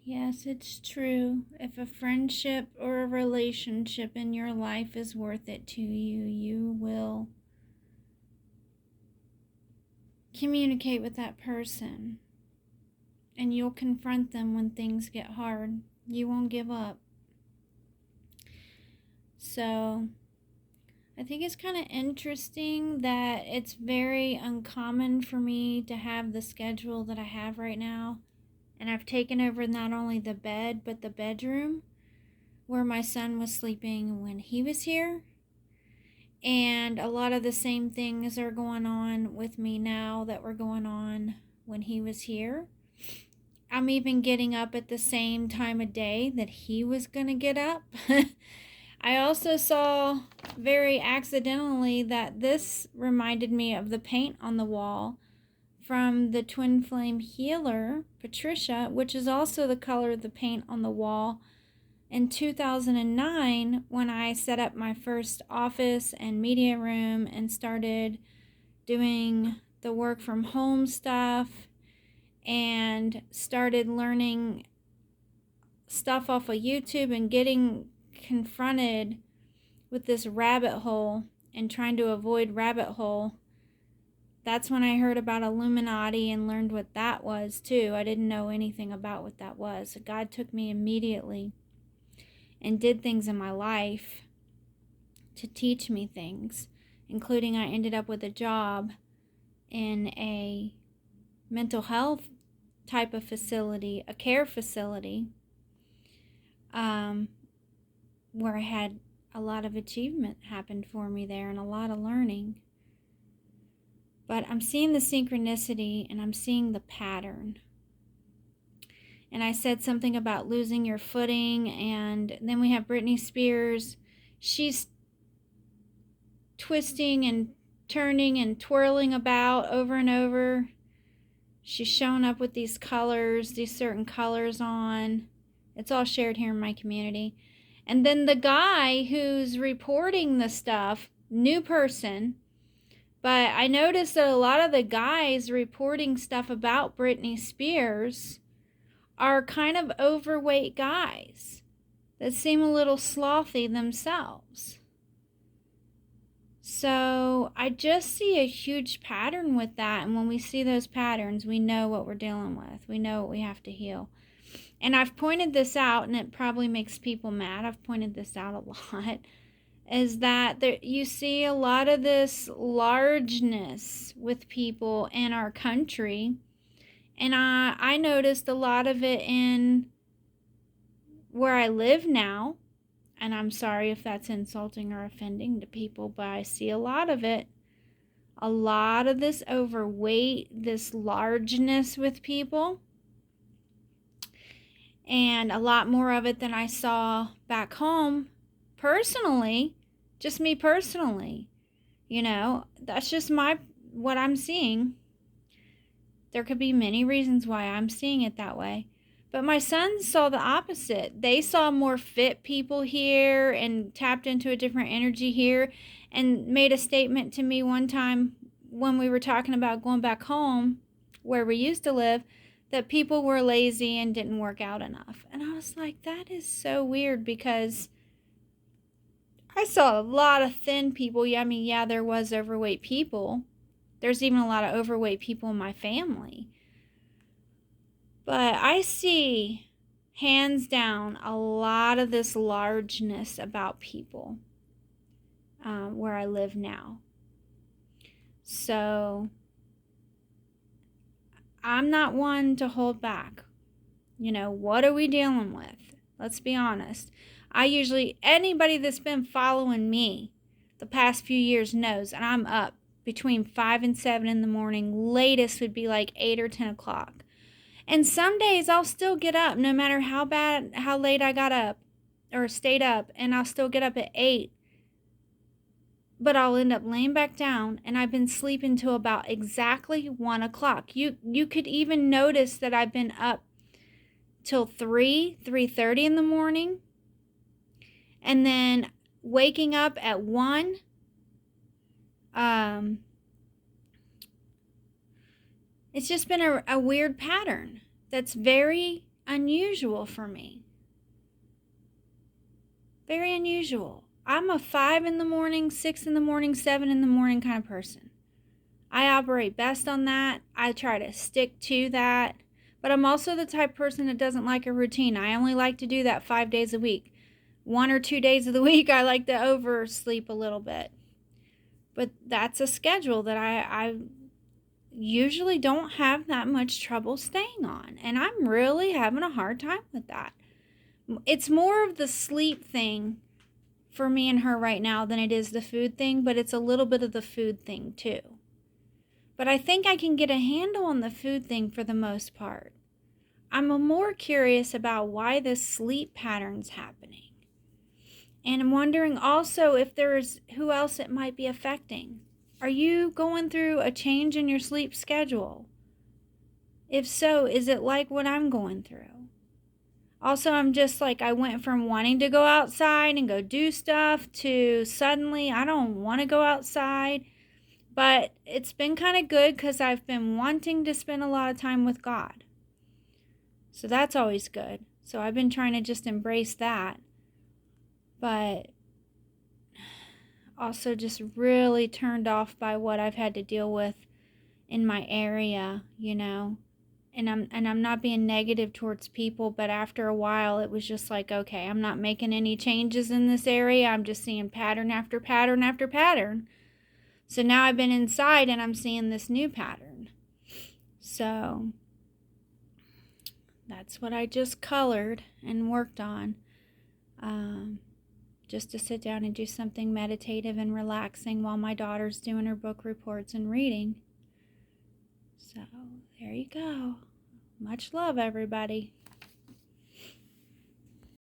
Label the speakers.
Speaker 1: Yes, it's true. If a friendship or a relationship in your life is worth it to you, you will communicate with that person. And you'll confront them when things get hard. You won't give up. So, I think it's kind of interesting that it's very uncommon for me to have the schedule that I have right now. And I've taken over not only the bed, but the bedroom where my son was sleeping when he was here. And a lot of the same things are going on with me now that were going on when he was here. I'm even getting up at the same time of day that he was going to get up. I also saw very accidentally that this reminded me of the paint on the wall from the Twin Flame Healer, Patricia, which is also the color of the paint on the wall in 2009 when I set up my first office and media room and started doing the work from home stuff and started learning stuff off of YouTube and getting confronted with this rabbit hole and trying to avoid rabbit hole. That's when I heard about Illuminati and learned what that was too. I didn't know anything about what that was. So God took me immediately and did things in my life to teach me things, including I ended up with a job in a mental health type of facility, a care facility, where I had a lot of achievement happened for me there and a lot of learning. But I'm seeing the synchronicity and I'm seeing the pattern. And I said something about losing your footing, and then we have Britney Spears. She's twisting and turning and twirling about over and over. She's showing up with these colors, these certain colors on. It's all shared here in my community. And then the guy who's reporting the stuff, new person, but I noticed that a lot of the guys reporting stuff about Britney Spears are kind of overweight guys that seem a little slothy themselves. So I just see a huge pattern with that. And when we see those patterns, we know what we're dealing with. We know what we have to heal. And I've pointed this out, and it probably makes people mad. I've pointed this out a lot. Is that you see a lot of this largeness with people in our country. And I noticed a lot of it in where I live now. And I'm sorry if that's insulting or offending to people, but I see a lot of it. A lot of this overweight, this largeness with people. And a lot more of it than I saw back home personally. Just me personally. You know, that's just what I'm seeing. There could be many reasons why I'm seeing it that way. But my sons saw the opposite. They saw more fit people here and tapped into a different energy here and made a statement to me one time when we were talking about going back home where we used to live, that people were lazy and didn't work out enough. And I was like, that is so weird, because I saw a lot of thin people. Yeah, there was overweight people. There's even a lot of overweight people in my family. But I see, hands down, a lot of this largeness about people where I live now. So I'm not one to hold back. You know, what are we dealing with? Let's be honest. Anybody that's been following me the past few years knows, and I'm up between 5 and 7 in the morning. Latest would be like 8 or 10 o'clock. And some days I'll still get up no matter how late I got up or stayed up, and I'll still get up at 8. But I'll end up laying back down, and I've been sleeping till about exactly 1 o'clock. You could even notice that I've been up till 3:30 in the morning, and then waking up at 1. It's just been a weird pattern that's very unusual for me. Very unusual. I'm a 5 in the morning, 6 in the morning, 7 in the morning kind of person. I operate best on that. I try to stick to that. But I'm also the type of person that doesn't like a routine. I only like to do that 5 days a week. 1 or 2 days of the week, I like to oversleep a little bit. But that's a schedule that I usually don't have that much trouble staying on. And I'm really having a hard time with that. It's more of the sleep thing for me and her right now than it is the food thing, but it's a little bit of the food thing too. But I think I can get a handle on the food thing for the most part. I'm more curious about why this sleep pattern's happening. And I'm wondering also if there's who else it might be affecting. Are you going through a change in your sleep schedule? If so, is it like what I'm going through? Also, I'm just like, I went from wanting to go outside and go do stuff to suddenly I don't want to go outside. But it's been kind of good because I've been wanting to spend a lot of time with God. So that's always good. So I've been trying to just embrace that. But also just really turned off by what I've had to deal with in my area, you know. And I'm not being negative towards people, but after a while it was just like, okay, I'm not making any changes in this area. I'm just seeing pattern after pattern after pattern. So now I've been inside and I'm seeing this new pattern. So that's what I just colored and worked on. Just to sit down and do something meditative and relaxing while my daughter's doing her book reports and reading. So there you go. Much love, everybody.